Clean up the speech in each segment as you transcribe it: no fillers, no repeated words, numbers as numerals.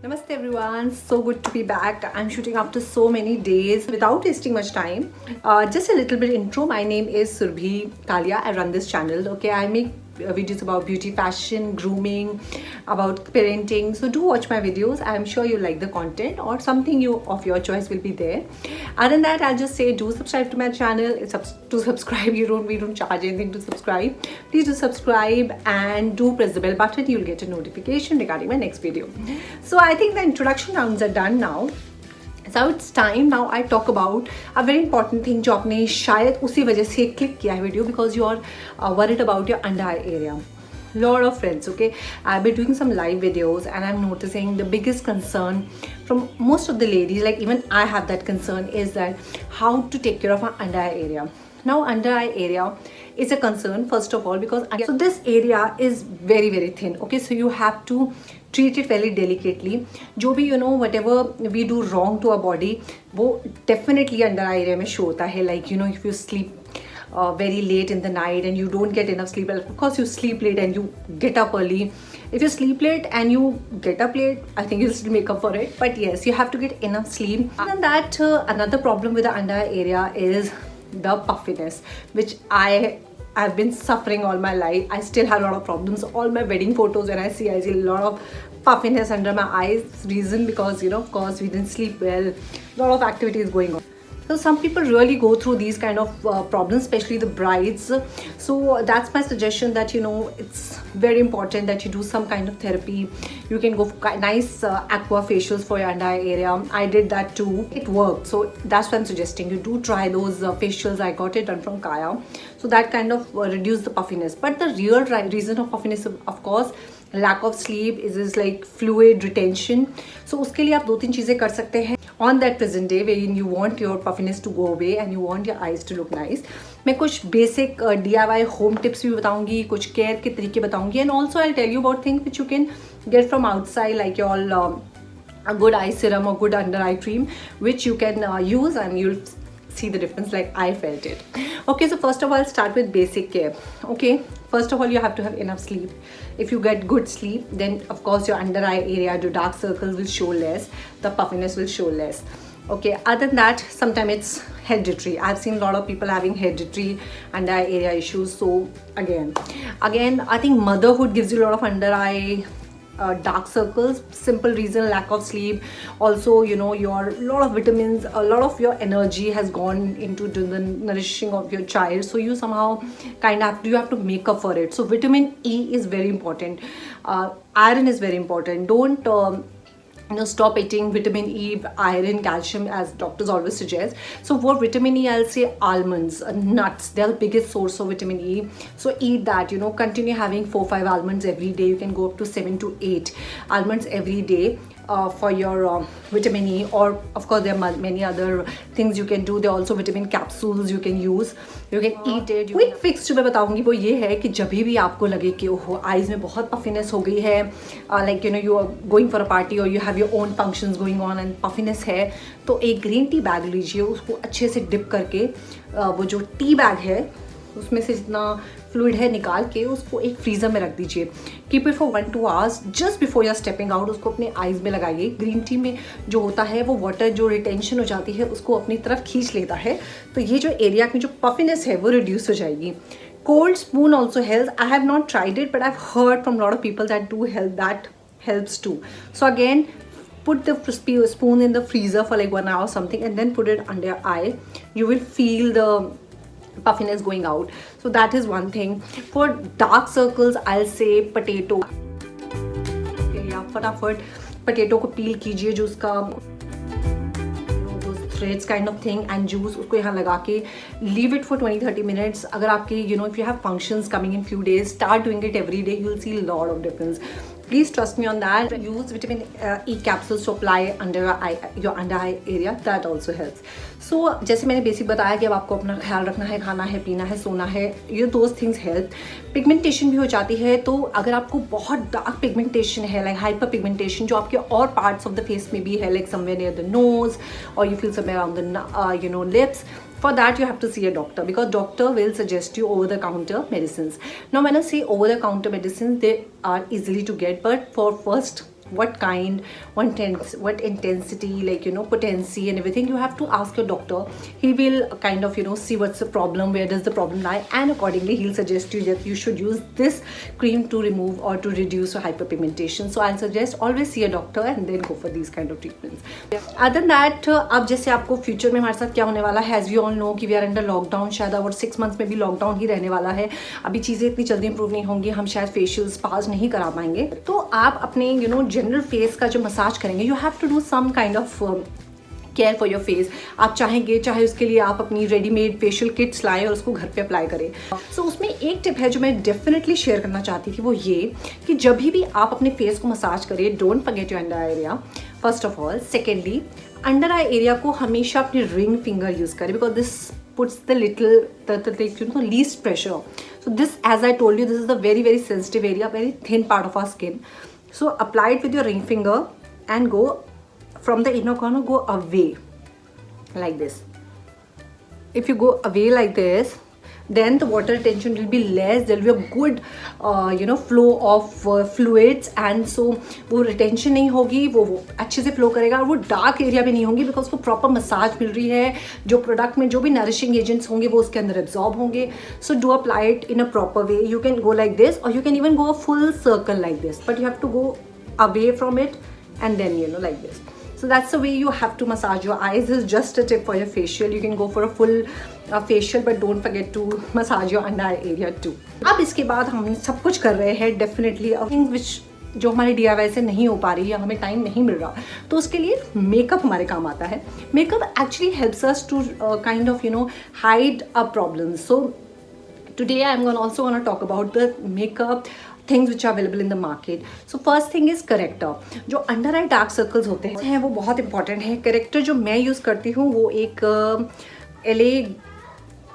Namaste everyone, so good to be back. I'm shooting after so many days without wasting much time. Just a little bit intro. My name is Surbhi Talia. I run this channel. Okay, I make videos about beauty, fashion, grooming, about parenting. So do watch my videos. I'm sure you like the content or something of your choice will be there. Other than that, I'll just say do subscribe to my channel. To subscribe, we don't charge anything to subscribe. Please do subscribe and do press the bell button. You'll get a notification regarding my next video. So I think the introduction rounds are done now. So it's time now I talk about a very important thing जो आपने शायद उसी वजह से click किया है video because you are worried about your under eye area. Lot of friends, okay, I've been doing some live videos and I'm noticing the biggest concern from most of the ladies, like even I have that concern, is that how to take care of our under eye area. Now under eye area is a concern first of all because so this area is very thin, okay, so you have to treat it very delicately. जो भी whatever we do wrong to our body वो definitely under eye area में show होता है. Like if you sleep very late in the night and you don't get enough sleep, of course you sleep late and you get up early. If you sleep late and you get up late, I think you'll still make up for it, but yes, you have to get enough sleep. And that another problem with the under eye area is the puffiness, which I've been suffering all my life. I still have a lot of problems. All my wedding photos when I see a lot of puffiness under my eyes. Reason because of course we didn't sleep well. A lot of activities going on. So some people really go through these kind of problems, especially the brides. So that's my suggestion, that it's very important that you do some kind of therapy. You can go for nice aqua facials for your under eye area. I did that too. It worked. So that's what I'm suggesting. You do try those facials. I got it done from Kaya. So that kind of reduce the puffiness. But the real reason of puffiness, of course, lack of sleep is like fluid retention. So उसके लिए आप 2-3 चीज़ें कर सकते हैं on that present day wherein you want your puffiness to go away and you want your eyes to look nice. मैं कुछ basic DIY home tips भी बताऊंगी, कुछ care के तरीके बताऊंगी, and also I'll tell you about things which you can get from outside, like your a good eye serum or good under eye cream, which you can use and you'll see the difference like I felt it. Okay, so first of all, start with basic care. Okay, first of all, you have to have enough sleep. If you get good sleep, then of course your under eye area, the dark circles will show less, the puffiness will show less. Okay, other than that, sometimes it's hereditary. I've seen a lot of people having hereditary under eye area issues. So again I think motherhood gives you a lot of under eye dark circles. Simple reason, lack of sleep. Also your lot of vitamins, a lot of your energy has gone into the nourishing of your child, so you somehow you have to make up for it. So vitamin E is very important. Iron is very important. Don't stop eating vitamin E, iron, calcium as doctors always suggest. So for vitamin E, I'll say almonds, nuts, they're the biggest source of vitamin E. So eat that, continue having 4-5 almonds every day. You can go up to 7 to 8 almonds every day for your vitamin E. Or of course there are many other things you can do. There are also vitamin capsules you can use. You can eat it. Quick fix जो मैं बताऊंगी वो ये है कि जब भी आपको लगे कि ओहो आईज में बहुत पफिनेस हो गई है, like you are going for a party or you have your own functions going on and puffiness है, तो एक ग्रीन टी बैग लीजिए, उसको अच्छे से डिप करके वो जो टी बैग है उसमें से जितना फ्लूइड है निकाल के उसको एक फ्रीज़र में रख दीजिए. Keep it for 1-2 hours. Just before you are stepping out उसको अपने आइज़ में लगाइए. ग्रीन टी में जो होता है वो वाटर जो रिटेंशन हो जाती है उसको अपनी तरफ खींच लेता है, तो ये जो एरिया की जो पफिनेस है वो रिड्यूस हो जाएगी. Cold spoon also helps. I have not tried it, but I've heard from a lot of people that do help. That helps too. So again, put the spoon in the freezer for like 1 hour or something and then put it under your eye. You will feel the puffiness going out. So that is one thing. For dark circles, I'll say potato. या फटाफट potato को peel कीजिए, जो उसका threads kind of thing and juice उसको यहाँ लगा के leave it for 20-30 minutes. अगर आपके if you have functions coming in few days, start doing it every day. You'll see a lot of difference. Please trust me on that. Use vitamin E capsules to apply under your under eye area. That also helps. So जैसे मैंने basic बताया कि अब आपको अपना ख्याल रखना है, खाना है, पीना है, सोना है, ये those things help. पिगमेंटेशन भी हो जाती है, तो अगर आपको बहुत डार्क पिगमेंटेशन है, लाइक हाइपर पिगमेंटेशन जो आपके और पार्ट्स ऑफ द फेस में भी है, like somewhere near the nose और you feel somewhere on the lips, for that you have to see a doctor, because doctor will suggest you over the counter medicines. Now when I say over the counter medicines, they are easily to get, but for first what kind, what intensity, like potency and everything, you have to ask your doctor. He will kind of see what's the problem, where does the problem lie, and accordingly he'll suggest you that you should use this cream to remove or to reduce your hyperpigmentation. So I'll suggest always see a doctor and then go for these kind of treatments. Other than that, अब जैसे आपको future में हमारे साथ क्या होने वाला है, एज वी ऑल नो कि वी आर अंडर लॉकडाउन, शायद और 6 मंथ्स में भी लॉकडाउन ही रहने वाला है. अभी चीज़ें इतनी जल्दी इंप्रूव नहीं होंगी, हम शायद फेशियल स्पाज नहीं करा पाएंगे. तो आप अपने जनरल फेस का जो मसाज करेंगे, you have to do some kind of care for your face. आप चाहे उसके लिए आप अपनी रेडीमेड फेशियल किट्स लाएं और उसको घर पे अप्लाई करें. सो उसमें एक टिप है जो मैं डेफिनेटली शेयर करना चाहती थी, वो ये कि जब भी आप अपने फेस को मसाज करें, don't forget your under eye area first of all. Secondly, under eye area को हमेशा अपनी रिंग फिंगर यूज करें, because this puts the least pressure. So this, as I told you, this is the very very sensitive area, very thin part of our skin. So apply it with your ring finger and go from the inner corner, go away like this. If you go away like this, then the water retention will be less. There will be a good flow of fluids, and so वो retention नहीं होगी, वो अच्छे से flow करेगा, और वो dark area भी नहीं होंगी, because उसको proper massage मिल रही है. जो product में जो भी nourishing agents होंगे वो उसके अंदर absorb होंगे. So do apply it in a proper way. You can go like this, or you can even go a full circle like this, but you have to go away from it and then like this. So that's the way you have to massage your eyes. This is just a tip for your facial. You can go for a full facial, but don't forget to massage your under eye area too. अब इसके बाद हम सब कुछ कर रहे हैं definitely which जो हमारे DIY से नहीं हो पा रही है, हमें टाइम नहीं मिल रहा, तो उसके लिए मेकअप हमारे काम आता है. Makeup actually helps us to kind of hide a problems. So today I'm also going to talk about the makeup things which are available in the market. So first thing is corrector. जो under eye dark circles होते हैं वो बहुत important है. Character जो मैं use करती हूँ वो एक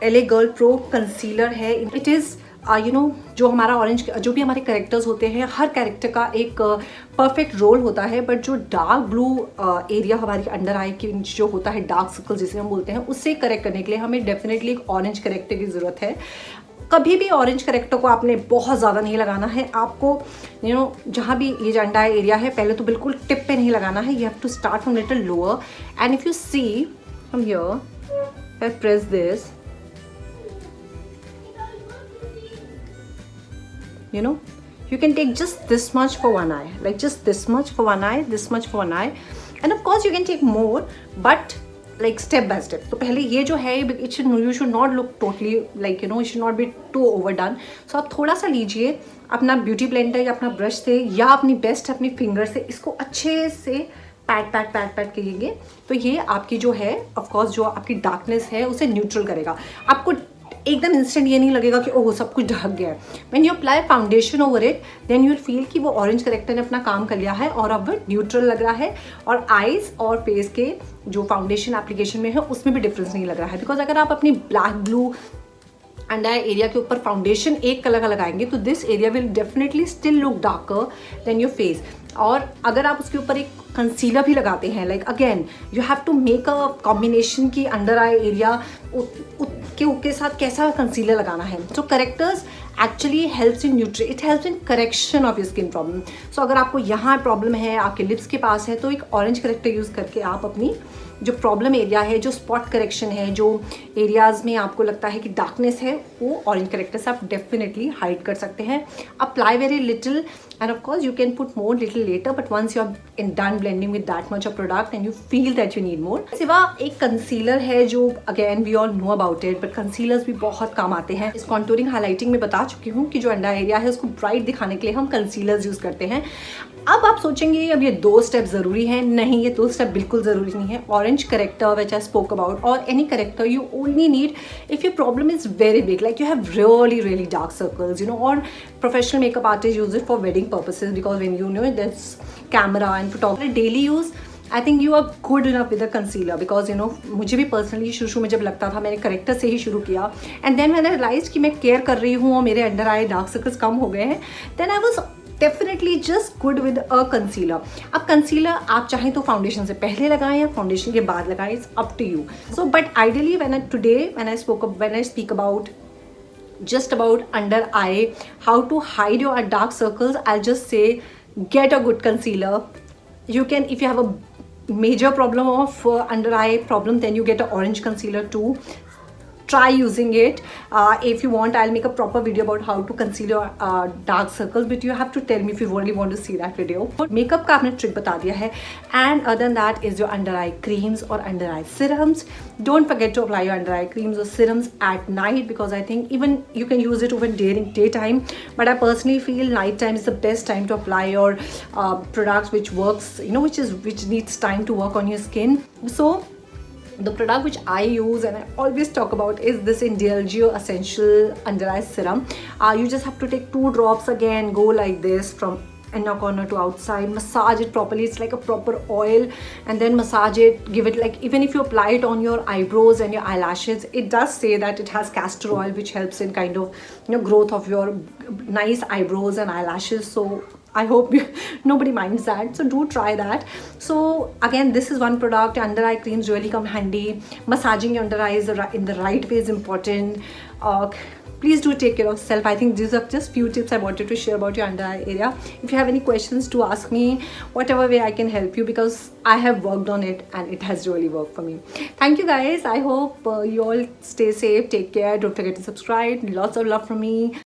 LA गर्ल प्रो कंसीलर है. इट इज़ जो हमारा ऑरेंज, जो भी हमारे कैरेक्टर्स होते हैं, हर कैरेक्टर का एक परफेक्ट रोल होता है, बट जो डार्क ब्लू एरिया हमारी अंडर आई की जो होता है, डार्क सर्कल जिसे हम बोलते हैं, उससे करेक्ट करने के लिए हमें डेफिनेटली एक ऑरेंज करेक्टर की ज़रूरत है. कभी भी ऑरेंज करेक्टर को आपने बहुत ज़्यादा नहीं लगाना है. आपको जहाँ भी ये अंडर आई एरिया है, पहले तो बिल्कुल टिप पे नहीं लगाना है. You have to start from little lower, and if you see from here, I press this, you can take just this much for one eye, like just this much for one eye, this much for one eye, and of course you can take more, but like step by step. तो पहले ये जो है, you should not look totally like it should not be too overdone. So आप थोड़ा सा लीजिए अपना ब्यूटी ब्लेंडर या अपना ब्रश से, या अपनी बेस्ट अपनी फिंगर से इसको अच्छे से पैट कीजिए. तो ये आपकी जो है, ऑफ कोर्स जो आपकी डार्कनेस है उसे न्यूट्रल करेगा. आपको एकदम इंस्टेंट ये नहीं लगेगा कि ओह सब कुछ ढक गया है. When you apply foundation over it, then you will feel कि वो ऑरेंज करेक्टर ने अपना काम कर लिया है और अब न्यूट्रल लग रहा है, और आईज और फेस के जो फाउंडेशन एप्लीकेशन में है उसमें भी डिफरेंस नहीं लग रहा है. बिकॉज अगर आप अपनी black blue under eye area के ऊपर फाउंडेशन एक कलर का लगाएंगे, तो this area will definitely still look darker then your face. और अगर आप उसके ऊपर एक कंसीलर भी लगाते हैं, like again you have to make a combination की अंडर आई एरिया के साथ कैसा कंसीलर लगाना है. So correctors actually helps in it helps in correction of your skin problem. So अगर आपको यहाँ प्रॉब्लम है, आपके लिप्स के पास है, तो एक ऑरेंज करेक्टर यूज़ करके आप अपनी जो प्रॉब्लम एरिया है, जो स्पॉट करेक्शन है, जो एरियाज में आपको लगता है कि डार्कनेस है, वो ऑरेंज करेक्टर से आप डेफिनेटली हाइड कर सकते हैं. Apply very little, and of course you can put more little later, but once you're done blending with that much of product and you feel that you need more. सिवा एक concealer है जो again we all know about it, but concealers भी बहुत काम आते हैं. इस कॉन्टूरिंग हाईलाइटिंग में बता चुकी हूँ कि जो अंडर एरिया है उसको ब्राइट दिखाने के लिए हम कंसीलर्स यूज़ करते हैं. अब आप सोचेंगे अब ये 2 स्टेप ज़रूरी हैं. नहीं, ये 2 स्टेप बिल्कुल ज़रूरी नहीं है. Orange corrector which I spoke about, और any corrector you only need if your problem is very big, like you have really dark circles, और professional makeup artist use it for wedding purposes, because when you know there's camera and photography daily use, I think you are good enough with a concealer, because मुझे भी personally शुरू में जब लगता था, मैंने character से ही शुरू किया, एंड देन मैंने रियलाइज कि मैं केयर कर रही हूँ और मेरे अंडर आई डार्क सर्कल्स कम हो गए हैं, then I was definitely just good with a concealer. अब कंसीलर आप चाहें तो फाउंडेशन से पहले लगाएं या फाउंडेशन के बाद लगाएं, it's up to you. So but ideally when I speak about just about under eye, how to hide your dark circles, I'll just say get a good concealer. You can, if you have a major problem of under eye problem, then you get an orange concealer too. Try using it. If you want, I'll make a proper video about how to conceal your dark circles, but you have to tell me if you really want to see that video. Makeup का आपने trick बता दिया है, and other than that is your under eye creams or under eye serums. Don't forget to apply your under eye creams or serums at night, because I think even you can use it even during daytime, but I personally feel night time is the best time to apply your products, which works, you know, which needs time to work on your skin. So the product which I use and I always talk about is this Indulgio Essential Under Eye Serum. You just have to take 2 drops, again go like this from inner corner to outside, massage it properly. It's like a proper oil, and then massage it, give it, like, even if you apply it on your eyebrows and your eyelashes, it does say that it has castor oil, which helps in kind of, you know, growth of your nice eyebrows and eyelashes. So I hope nobody minds that, so do try that. So again, this is one product. Under eye creams really come handy. Massaging your under eyes in the right way is important. Please do take care of yourself. I think these are just few tips I wanted to share about your under eye area. If you have any questions, do ask me, whatever way I can help you, because I have worked on it and it has really worked for me. Thank you guys. I hope you all stay safe, take care, don't forget to subscribe. Lots of love from me.